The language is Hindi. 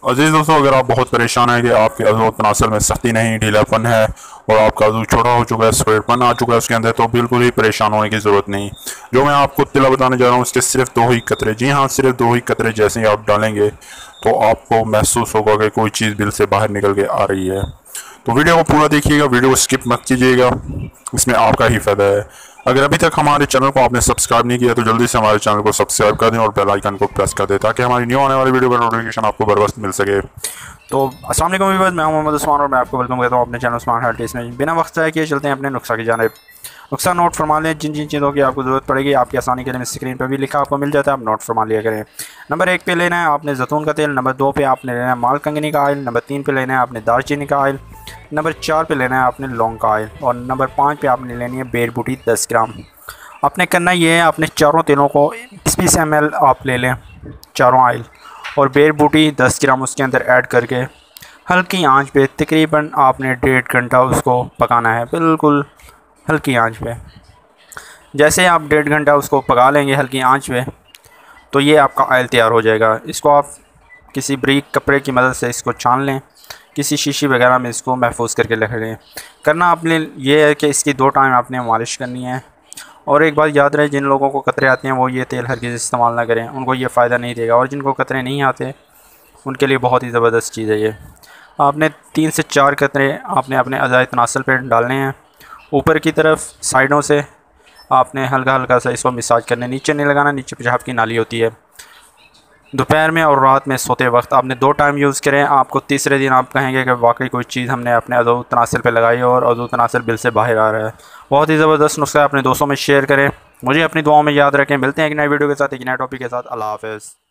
अजीज दोस्तों, अगर आप बहुत परेशान हैं कि आपके अज़ू तनासल में सख्ती नहीं, ढीलापन है और आपका अज़ू छोटा हो चुका है, सफेदपन आ चुका है उसके अंदर, तो बिल्कुल ही परेशान होने की ज़रूरत नहीं। जो मैं आपको तिला बताने जा रहा हूँ उसके सिर्फ 2 ही कतरे, जी हाँ सिर्फ 2 ही कतरे जैसे ही आप डालेंगे तो आपको महसूस होगा कि कोई चीज़ बिल से बाहर निकल के आ रही है। तो वीडियो को पूरा देखिएगा, वीडियो को स्किप मत कीजिएगा, इसमें आपका ही फ़ायदा है। अगर अभी तक हमारे चैनल को आपने सब्सक्राइब नहीं किया तो जल्दी से हमारे चैनल को सब्सक्राइब कर दें और बेल आइकन को प्रेस कर दें ताकि हमारी न्यू आने वाली वीडियो का नोटिफिकेशन आपको बर वक्त मिल सके। तो अस्सलाम वालेकुम व्यूअर्स, मैं मोहम्मद उस्मान और मैं आपको वेलकम करता हूँ अपने चैनल उस्मान हेल्थ टिप्स में। बिना वक्त ज़ाया किए चलते हैं अपने नुस्खा की जानिब। नुस्खा नोट फरमा लें, जिन जिन चीज़ों की आपको ज़रूरत पड़ेगी आपकी आसानी के लिए स्क्रीन पर भी लिखा आपको मिल जाता है, आप नोट फरमा लिया करें। नंबर 1 पे लेना है आपने जैतून का तेल, नंबर 2 पे आपने लेना है माल कंगनी का ऑयल, नंबर 3 पे लेना है आपने दालचीनी का ऑयल, नंबर 4 पे लेना है आपने लौंग का ऑयल और नंबर 5 पे आपने लेनी है बेर बूटी 10 ग्राम। आपने करना ये है, आपने चारों तेलों को 20 ml आप ले लें, चारों ऑयल और बेर बूटी 10 ग्राम उसके अंदर ऐड करके हल्की आंच पे तकरीबन आपने 1.5 घंटा उसको पकाना है, बिल्कुल हल्की आंच पे। जैसे आप 1.5 घंटा उसको पका लेंगे हल्की आंच पे तो ये आपका ऑयल तैयार हो जाएगा। इसको आप किसी बारीक कपड़े की मदद से इसको छान लें, किसी शीशी वगैरह में इसको महफूज करके रख लें। करना आपने ये है कि इसकी 2 टाइम आपने मालिश करनी है। और एक बात याद रहे, जिन लोगों को कतरे आते हैं वो ये तेल हरगिज़ इस्तेमाल ना करें, उनको ये फ़ायदा नहीं देगा। और जिनको कतरे नहीं आते उनके लिए बहुत ही ज़बरदस्त चीज़ है ये। आपने 3 से 4 कतरे आपने अपने अज़ाए तनासल पे डालने हैं। ऊपर की तरफ साइडों से आपने हल्का हल्का सा इसको मसाज करने, नीचे नहीं लगाना, नीचे पेशाब की नाली होती है। दोपहर में और रात में सोते वक्त आपने 2 टाइम यूज़ करें। आपको तीसरे दिन आप कहेंगे कि वाकई कोई चीज़ हमने अपने अज़ू तनासल पे लगाई है और अज़ू तनासल बिल से बाहर आ रहा है। बहुत ही ज़बरदस्त नुस्खा है, अपने दोस्तों में शेयर करें, मुझे अपनी दुआओं में याद रखें। मिलते हैं एक नई वीडियो के साथ, एक नए टॉपिक के साथ। अल्लाह हाफ़िज़।